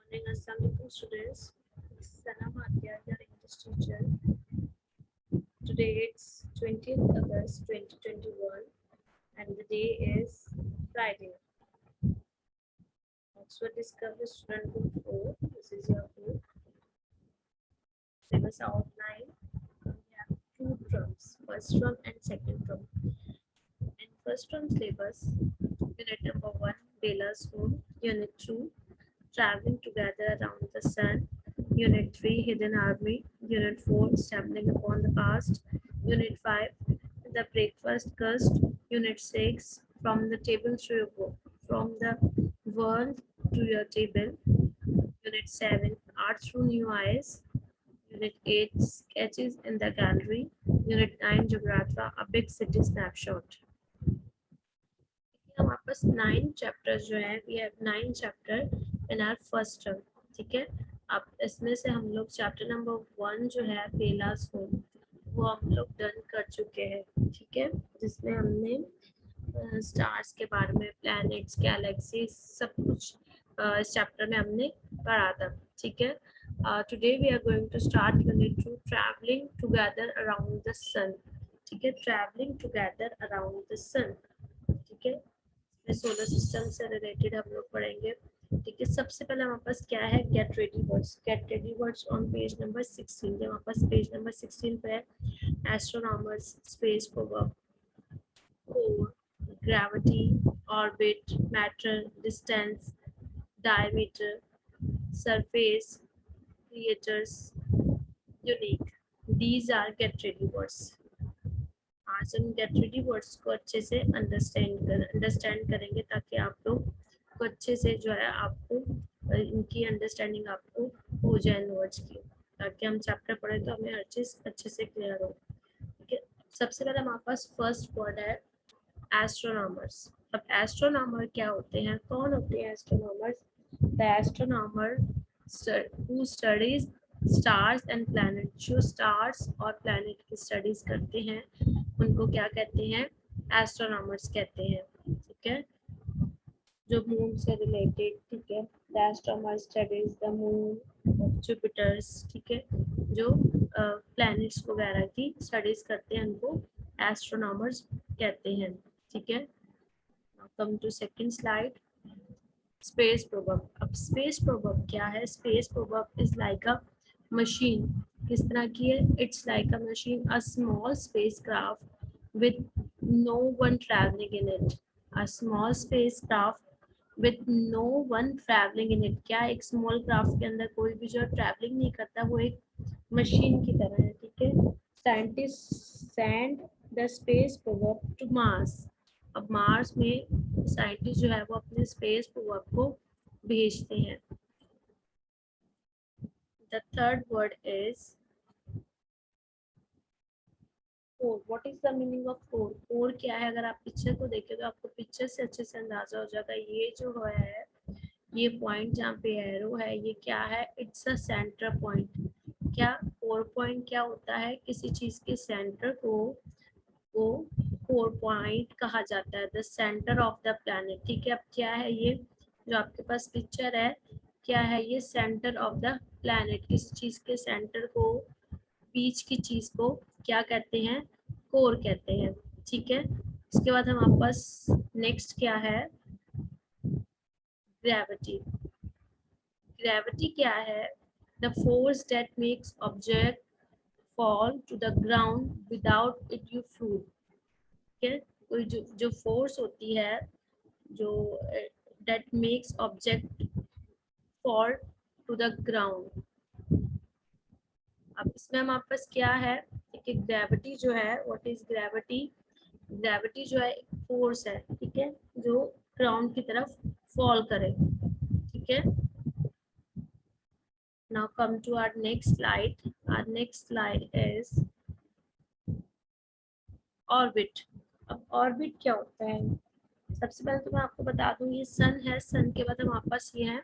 Morning, Assalamualaikum students. This is Sana Bhatia, your English teacher. Today it's 20th August 2021 and the day is Friday. Oxford Discovery Student Book 4. This is your book. Syllabus outline. We have two terms, first term and second term. In first term syllabus, unit number 1, Bela's Home. Unit 2, Traveling Together Around the Sun. Unit 3, Hidden Army. Unit 4, Stumbling Upon the Past. Unit 5, The Breakfast Gust. Unit 6, From the Table to Your Book. From the World to Your Table. Unit 7, Art Through New Eyes. Unit 8, Sketches in the Gallery. Unit 9, Geography, A Big City Snapshot. हमारे पास 9 chapters जो है, we have 9 chapter in our first term. ठीक है, अब इसमें से हम लोग चैप्टर नंबर 1 जो है बेलास होम, वो हम लोग डन कर चुके हैं. ठीक है, जिसमें हमने स्टार्स के बारे में, प्लैनेट्स, गैलेक्सी, सब कुछ इस चैप्टर में हमने पढ़ा था. ठीक है, today we are going to start unit 2, travelling together around the sun. ठीक है, travelling together around the sun. ठीक है, सोलर सिस्टम से रिलेटेड हम लोग पढ़ेंगे. ठीक है, सबसे पहले हमारे पास क्या है, get ready words. Get ready words on page number 16. जो हमारे पास पेज नंबर 16 पे है, astronomers, space probe, core, gravity, orbit, matter, distance, diameter, surface, craters, unique. These are get ready words. आज हम गेट रेडी वर्ड्स को अच्छे से अंडरस्टैंड करेंगे, ताकि आप लोग को अच्छे से जो है आपको इनकी अंडरस्टैंडिंग आपको हो जाए वर्ड्स की, ताकि हम चैप्टर पढ़े तो हमें हर चीज़ अच्छे से क्लियर हो. ठीक है, सबसे पहले हमारे पास फर्स्ट वर्ड है एस्ट्रोनॉमर्स. अब एस्ट्रोनॉमर क्या होते हैं, कौन होते हैं astronomers? The astronomer who studies stars and planet. जो स्टार्स और प्लैनेट की स्टडीज करते हैं उनको क्या कहते हैं, एस्ट्रोनॉमर्स कहते हैं. ठीक है, जो मून से रिलेटेड. ठीक है, the astronomer studies the moon, Jupiter's. ठीक है, जो प्लैनेट्स वगैरह की स्टडीज करते हैं उनको एस्ट्रोनॉमर्स कहते हैं. ठीक है, come to second slide, space probe. अब स्पेस प्रोवर्ब क्या है? Space probe is like a machine. किस तरह की है? It's like a machine, a small spacecraft with no one traveling in it. A small spacecraft with no one traveling in it. क्या एक small craft के अंदर कोई भी जो ट्रैवलिंग नहीं करता, वो एक मशीन की तरह है. ठीक है, scientist send the space probe to Mars. अब मार्स में साइंटिस्ट जो है वो अपने स्पेस प्रोवर्ब को भेजते हैं. The third word is core. What is the meaning of core? Core क्या है? अगर आप पिक्चर को देखें तो आपको पिक्चर से अच्छे से अंदाजा हो जाएगा. ये जो है, ये पॉइंट जहाँ पे एरो है, ये क्या है? It's a centre point. क्या कोर पॉइंट क्या होता है? किसी चीज के सेंटर को कोर पॉइंट कहा जाता है, the centre of the planet. ठीक है, अब क्या है ये जो आपके पास पिक्चर है, क्या है ये? Centre of the planet. किसी चीज के सेंटर को, बीच की चीज को क्या कहते हैं? कोर कहते हैं. ठीक है, इसके बाद हमारे पास नेक्स्ट क्या है? ग्रेविटी. ग्रेविटी क्या है? The force that makes object fall to the ground without it you fall. ठीक है, कोई जो फोर्स होती है, जो that makes object fall to the ground. अब इसमें हमारे पास क्या है? ठीक है, ग्रेविटी जो है, व्हाट इज ग्रेविटी? ग्रेविटी जो है एक फोर्स है. ठीक है, जो ग्राउंड की तरफ फॉल करे. ठीक है, now come to our next slide. Our next slide is orbit. अब ऑर्बिट क्या होता है? सबसे पहले तो मैं आपको बता दूं, ये सन है. सन के बाद हमारे पास ये है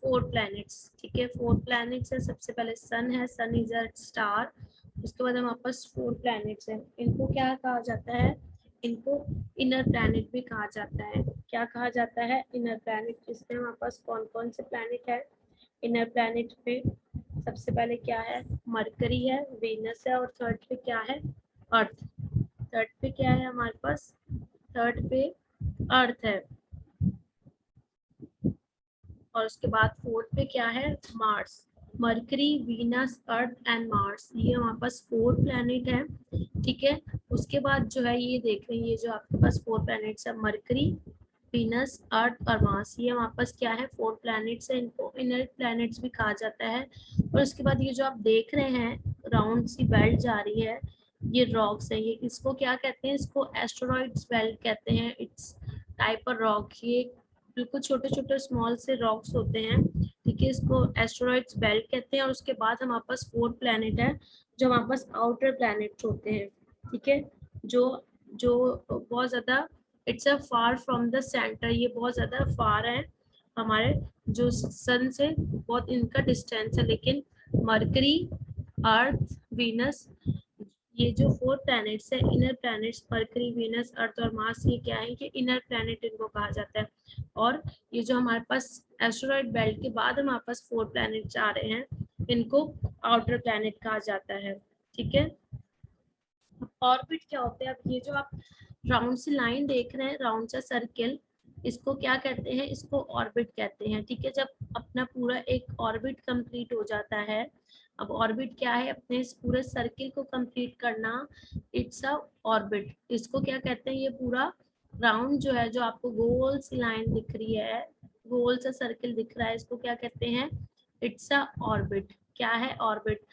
4 प्लैनेट्स. ठीक है, 4 प्लैनेट्स है. सबसे पहले सन है, सन इज अ स्टार. उसके बाद हमारे पास 4 प्लैनेट्स हैं. इनको क्या कहा जाता है? इनको इनर प्लैनेट भी कहा जाता है. क्या कहा जाता है? Inner planet. इसमें हमारे पास कौन कौन से प्लैनेट है? इनर प्लैनेट पे सबसे पहले क्या है, मरकरी है, वीनस है, और थर्ड पे क्या है, अर्थ। थर्ड पे क्या है हमारे पास, थर्ड पे अर्थ है, और उसके बाद फोर्थ पे क्या है, Mars. Mercury, Venus, earth and Mars, ये हमारे पास 4 प्लैनेट है। ठीक है, उसके बाद जो है ये देख रहे हैं, ये जो आपके पास 4 प्लैनेट्स है, मरकरी, वीनस, अर्थ और मार्स, ये हमारे पास क्या है, 4 प्लैनेट्स है। इनको इनर प्लैनेट्स भी कहा जाता है। और उसके बाद ये जो आप देख रहे हैं राउंड सी बेल्ट जा रही है, ये रॉक्स है, ये इसको क्या कहते हैं, इसको एस्टेरॉइड्स बेल्ट कहते हैं। इट्स टाइप ऑफ रॉक, ये बिल्कुल छोटे छोटे स्मॉल से रॉक्स होते हैं। ठीक है, इसको एस्टेरॉइड्स बेल्ट कहते हैं। और उसके बाद हमारे पास 4 प्लैनेट है, जो हमारे पास आउटर प्लैनेट होते हैं। ठीक है, जो जो बहुत ज्यादा, it's a far from the centre, ये बहुत ज्यादा फार है हमारे जो सन से, बहुत इनका डिस्टेंस है। लेकिन मरकरी, अर्थ, वीनस, ये जो 4 प्लैनेट्स है, इनर प्लैनेट्स, मरकरी, वीनस, अर्थ और मार्स, ये क्या है, ये इनर प्लैनेट इनको कहा जाता है। और ये जो हमारे पास एस्टेरॉइड बेल्ट के बाद हमारे पास 4 प्लैनेट्स आ रहे हैं, इनको आउटर प्लैनेट कहा जाता है। ठीक है, ऑर्बिट क्या होते हैं, अब ये जो आप राउंड सी लाइन देख रहे हैं, राउंड सा सर्किल, इसको क्या कहते हैं, इसको ऑर्बिट कहते हैं। ठीक है, जब अपना पूरा एक ऑर्बिट कंप्लीट हो जाता है, अब ऑर्बिट क्या है, अपने इस पूरे सर्किल को कंप्लीट करना, इट्स अ ऑर्बिट। इसको क्या कहते हैं, ये पूरा राउंड जो है, जो आपको गोल सी लाइन दिख रही है, गोल सा सर्किल दिख रहा है, इसको क्या कहते हैं, इट्स अ ऑर्बिट। क्या है orbit,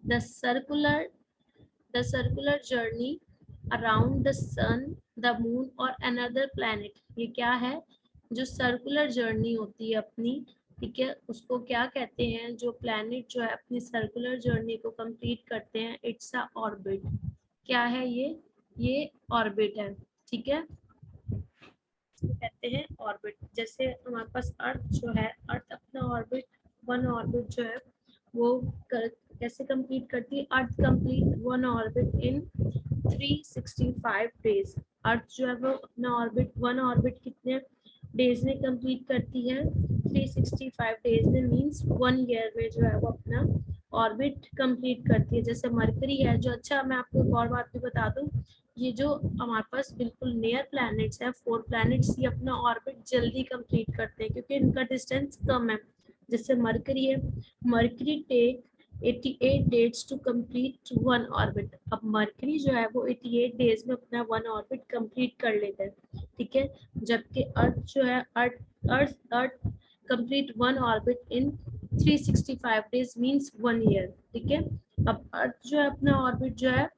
the circular the circular journey around the sun, the moon or another planet। ये क्या है, जो सर्कुलर जर्नी होती है अपनी, ठीक है, उसको क्या कहते हैं, जो प्लैनेट जो है अपनी सर्कुलर जर्नी को कंप्लीट करते हैं, इट्स अ ऑर्बिट। क्या है ये ऑर्बिट है। ठीक है, कहते हैं ऑर्बिट। जैसे हमारे पास अर्थ जो है, अर्थ अपना ऑर्बिट, वन ऑर्बिट जो है वो कैसे कंप्लीट करती है, earth complete one orbit in 365 days. Earth जो है वो अपना ऑर्बिट, वन ऑर्बिट कितने डेज में कंप्लीट करती है, 365 डेज में, मींस 1 ईयर में जो है वो अपना ऑर्बिट कंप्लीट करती है। जैसे मरकरी है जो, अच्छा मैं आपको एक और बात भी बता दूं, ये जो हमारे पास बिल्कुल नियर प्लैनेट्स है, 4 प्लैनेट्स, ये अपना ऑर्बिट जल्दी कंप्लीट करते हैं क्योंकि इनका डिस्टेंस कम है। जैसे मरकरी है, Mercury take 88 days to complete one orbit. अब मरकरी जो है वो 88 डेज में अपना वन ऑर्बिट कंप्लीट कर लेता है। ठीक है, जबकि अर्थ जो है, earth complete one orbit in 365 days, means 1 year. ठीक है, अब अर्थ जो है अपना ऑर्बिट जो है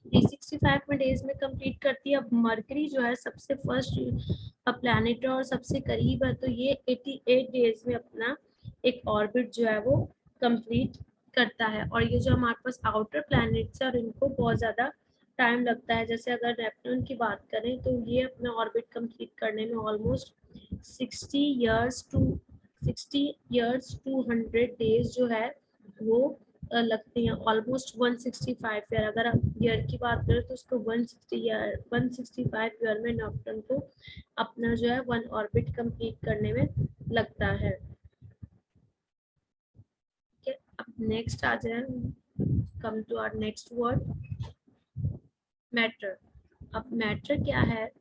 365 में डेज में कंप्लीट करती है। अब मरकरी जो है सबसे फर्स्ट प्लैनेट और सबसे करीब है, तो ये 88 डेज में अपना एक ऑर्बिट जो है वो कंप्लीट करता है। और ये जो हमारे पास आउटर प्लैनेट्स है, और इनको बहुत ज्यादा टाइम लगता है। जैसे अगर नेपट्टून की बात करें तो ये अपना ऑर्बिट कंप्लीट करने में ऑलमोस्ट 60 इयर्स 200 डेज जो है वो लगती हैं, ऑलमोस्ट 165 ईयर। अगर हम ईयर की बात करें तो उसको 165 ईयर में नेपट्टून को अपना जो है वन ऑर्बिट कंप्लीट करने में लगता है। ठीक है, अब नेक्स्ट आ जाए, come to our next word, matter. अब मैटर क्या है,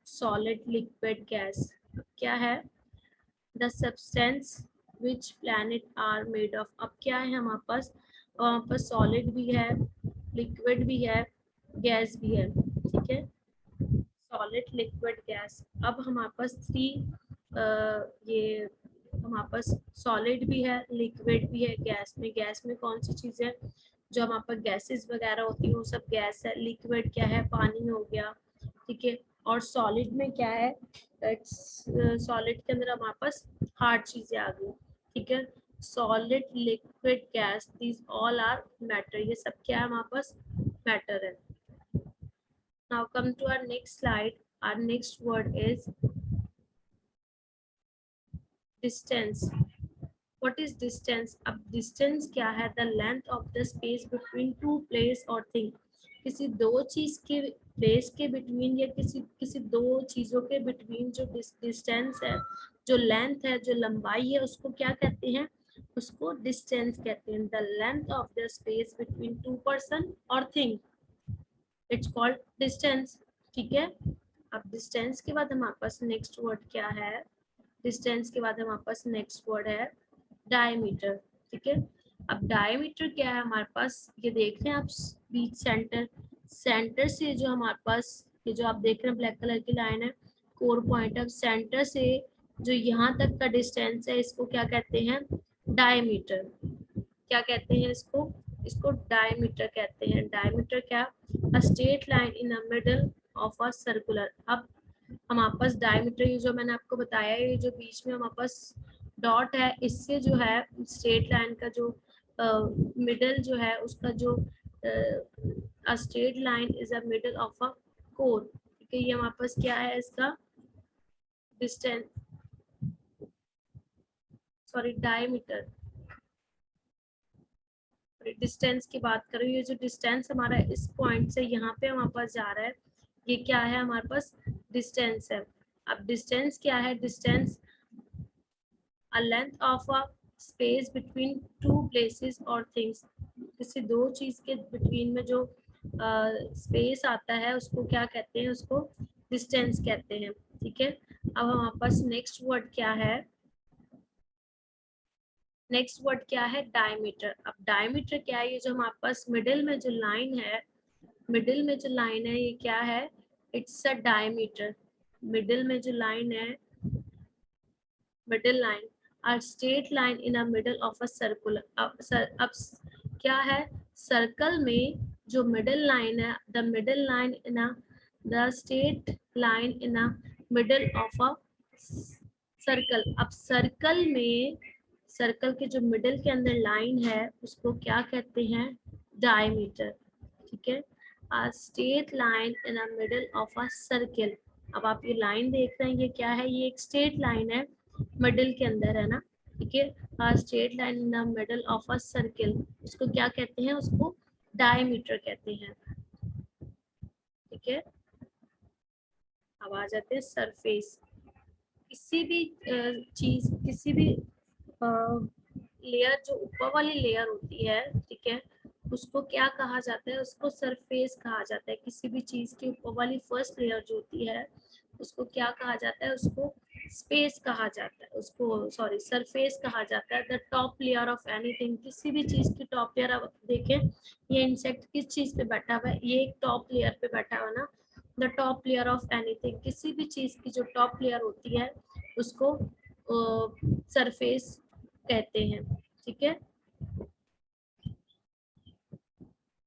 सॉलिड, लिक्विड, गैस। क्या है, the substance which planet are made of. अब क्या है हमारे पास, वहाँ पर सॉलिड भी है, लिक्विड भी है, गैस भी है। ठीक है, सॉलिड, लिक्विड, गैस। अब हमारे पास ये हमारे पास सॉलिड भी है, लिक्विड भी है, गैस में कौन सी चीज़ है, जो हमारे पास गैसेस वगैरह होती है वो सब गैस है। लिक्विड क्या है, पानी हो गया। ठीक है, और सॉलिड में क्या है, सॉलिड के अंदर हमारे पास हार्ड चीजें आ गई। ठीक है, solid, liquid, gas, these all are matter. ये सब क्या है हमारे पास, मैटर है। Now come to our next slide, our next word is distance. What is distance, अब डिस्टेंस क्या है, the length of the space between two place और थिंग। किसी दो चीज के प्लेस के बिटवीन या किसी दो चीजों के बिटवीन जो डिस्टेंस है, जो लेंथ है, जो लंबाई है, उसको क्या कहते हैं? उसको डिस्टेंस कहते हैं। The length of the space between to person और थिंग, इट्स कॉल्ड डिस्टेंस। ठीक है। अब डिस्टेंस के बाद हमारे पास नेक्स्ट वर्ड क्या है? डिस्टेंस के बाद हमारे पास नेक्स्ट वर्ड है डायमीटर। ठीक है। अब डायमीटर क्या है हमारे पास? ये देख रहे हैं आप, बीच सेंटर, सेंटर से जो हमारे पास ये जो आप देख रहे हैं ब्लैक कलर की लाइन है, कोर पॉइंट। अब सेंटर से जो यहाँ तक का डिस्टेंस है, इसको क्या कहते हैं? डायमीटर। क्या कहते हैं इसको? इसको डायमीटर कहते हैं। डायमीटर क्या? A straight line in a middle of a circular. अब हमारे पास डायमीटर, ये जो मैंने आपको बताया, ये जो बीच में हमारे पास डॉट है, इससे जो है स्ट्रेट लाइन का जो मिडल जो है उसका जो a straight line is a middle of a core. ठीक है। ये हमारे पास क्या है? इसका डिस्टेंस, सॉरी डायमीटर। डिस्टेंस की बात करूँ, ये जो डिस्टेंस हमारा इस पॉइंट से यहाँ पे हमारे पास जा रहा है, ये क्या है? हमारे पास डिस्टेंस है। अब डिस्टेंस क्या है? Distance a length of a space between two places or things। किसी दो चीज के बिटवीन में जो स्पेस आता है उसको क्या कहते हैं? उसको डिस्टेंस कहते हैं। ठीक है। अब हमारे पास नेक्स्ट वर्ड क्या है? नेक्स्ट वर्ड क्या है? डायमीटर। अब डायमीटर क्या है? ये जो हमारे पास मिडिल में जो लाइन है, मिडिल में जो लाइन है, ये क्या है? It's a diameter. मिडिल में जो लाइन है, middle line, a straight line in a middle of a circle। अब क्या है? सर्कल में जो मिडिल लाइन है, the middle line in a the straight line in a middle of a circle. अब सर्कल में, सर्कल के जो मिडिल के अंदर लाइन है उसको क्या कहते हैं? डायमीटर। ठीक है। a straight line in a middle of a circle। अब आप ये लाइन देख रहे हैं, ये क्या है? ये एक स्ट्रेट लाइन है, मिडिल के अंदर है ना। ठीक है। a straight line in the middle of a circle, उसको क्या कहते हैं? उसको डायमीटर कहते हैं। ठीक है। अब आ जाते हैं सरफेस। किसी भी चीज, किसी भी लेयर, जो ऊपर वाली लेयर होती है, ठीक है, उसको क्या कहा जाता है? उसको सरफेस कहा जाता है। किसी भी चीज की ऊपर वाली फर्स्ट लेयर जो होती है उसको क्या कहा जाता है? उसको स्पेस कहा जाता है, उसको सॉरी सरफेस कहा जाता है। The top layer of anything, किसी भी चीज की टॉप लेयर। अब देखें ये इंसेक्ट किस चीज पे बैठा हुआ है? ये एक टॉप लेयर पे बैठा हुआ है ना। The top layer of anything, किसी भी चीज की जो टॉप लेयर होती है उसको सरफेस कहते हैं। ठीक है।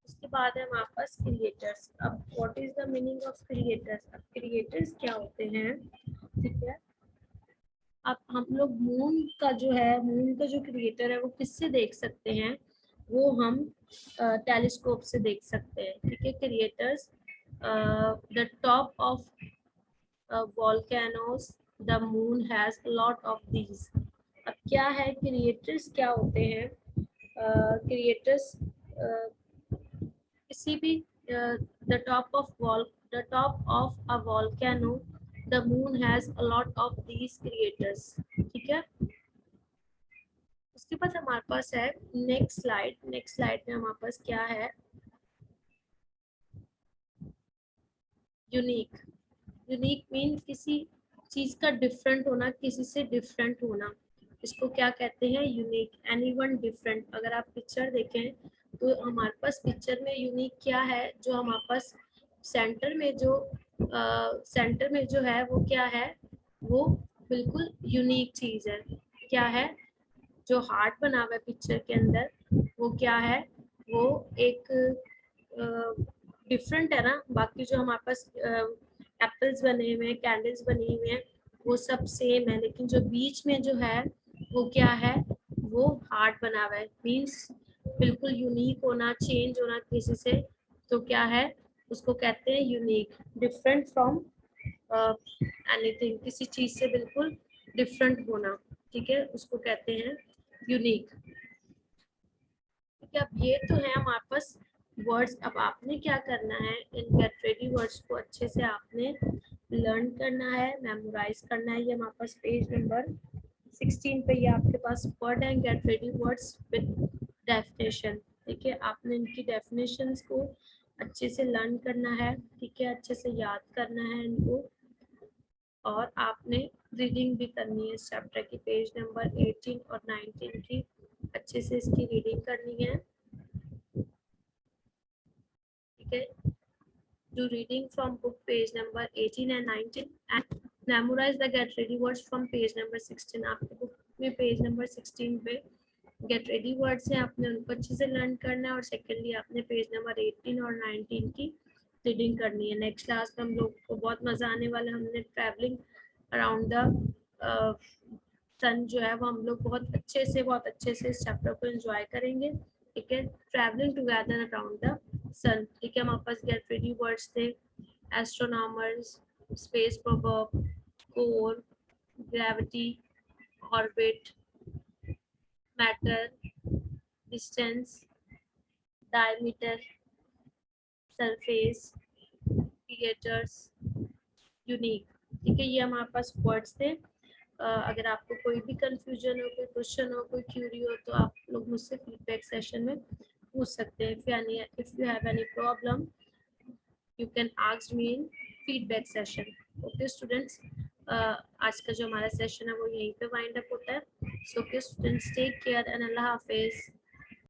उसके बाद है हमारे पास क्रिएटर्स। अब what is the meaning of creators? अब क्रिएटर्स क्या होते हैं? ठीक है। अब हम लोग मून का जो है, मून का जो क्रिएटर है वो किससे देख सकते हैं? वो हम टेलीस्कोप से देख सकते हैं। ठीक है। Creators, the top of volcanoes, the moon has a lot of these। अब क्या है? क्रिएटर्स क्या होते हैं? क्रिएटर्स किसी भी the top of a volcano, the moon has a lot of these creators। ठीक है। उसके बाद हमारे पास है नेक्स्ट स्लाइड। नेक्स्ट स्लाइड में हमारे पास क्या है? यूनिक। यूनिक मीन किसी चीज का डिफरेंट होना, किसी से डिफरेंट होना, इसको क्या कहते हैं? यूनिक। Anyone different. अगर आप पिक्चर देखें तो हमारे पास पिक्चर में यूनिक क्या है? जो हमारे पास सेंटर में जो सेंटर में जो है वो क्या है? वो बिल्कुल यूनिक चीज है। क्या है? जो हार्ट बना हुआ है पिक्चर के अंदर, वो क्या है? वो एक डिफरेंट है ना। बाकी जो हमारे पास एप्पल्स बने हुए हैं, कैंडल्स बनी हुई हैं, वो सब सेम है, लेकिन जो बीच में जो है वो क्या है? वो हार्ट बना हुआ है। मीन्स बिल्कुल यूनिक होना, चेंज होना किसी से, तो क्या है? उसको कहते हैं यूनिक। डिफरेंट फ्रॉम एनीथिंग, किसी चीज से बिल्कुल डिफरेंट होना। ठीक है। उसको कहते हैं यूनिक। ठीक है। अब ये तो है हमारे पास वर्ड्स अब आपने क्या करना है, इन गेट रेडी वर्ड्स को अच्छे से आपने लर्न करना है, मेमोराइज करना है। ये हमारे पास पेज नंबर 16 पे ये आपके पास वर्ड है, get ready words with definition. ठीक है, आपने इनकी डेफिनेशंस को अच्छे से लर्न करना है, ठीक है, अच्छे से याद करना है इनको, और आपने रीडिंग भी करनी है इस चैप्टर की, पेज नंबर 18 और 19 की अच्छे से इसकी रीडिंग करनी है। ठीक है, do reading from book page number 18 and 19 and memorize the get ready words from page number 16। आपके बुक में पेज नंबर 16 पे गेट रेडी वर्ड्स है, आपने उनको अच्छे से लर्न करना है, और सेकेंडली आपने पेज नंबर 18 और 19 की रीडिंग करनी है। नेक्स्ट क्लास में हम लोग को बहुत मजा आने वाला है, हमने ट्रैवलिंग अराउंड द सन जो है वो हम लोग बहुत अच्छे से इस चैप्टर को एंजॉय करेंगे। ठीक है, travelling together around the sun. ठीक है, हमारे पास गेट रेडी वर्ड्स थे astronomers, space probe, core, gravity, orbit, matter, distance, diameter, surface, craters, unique. ठीक है, ये हमारे पास वर्ड्स थे। अगर आपको कोई भी कंफ्यूजन हो, कोई क्वेश्चन हो, कोई क्यूरी हो, तो आप लोग मुझसे फीडबैक सेशन में पूछ सकते हैं। If you have any problem you can ask me in feedback session. Okay students, आज का जो हमारा सेशन है वो यहीं पे वाइंड अप होता है। So okay students, take care and अल्लाह हाफिज।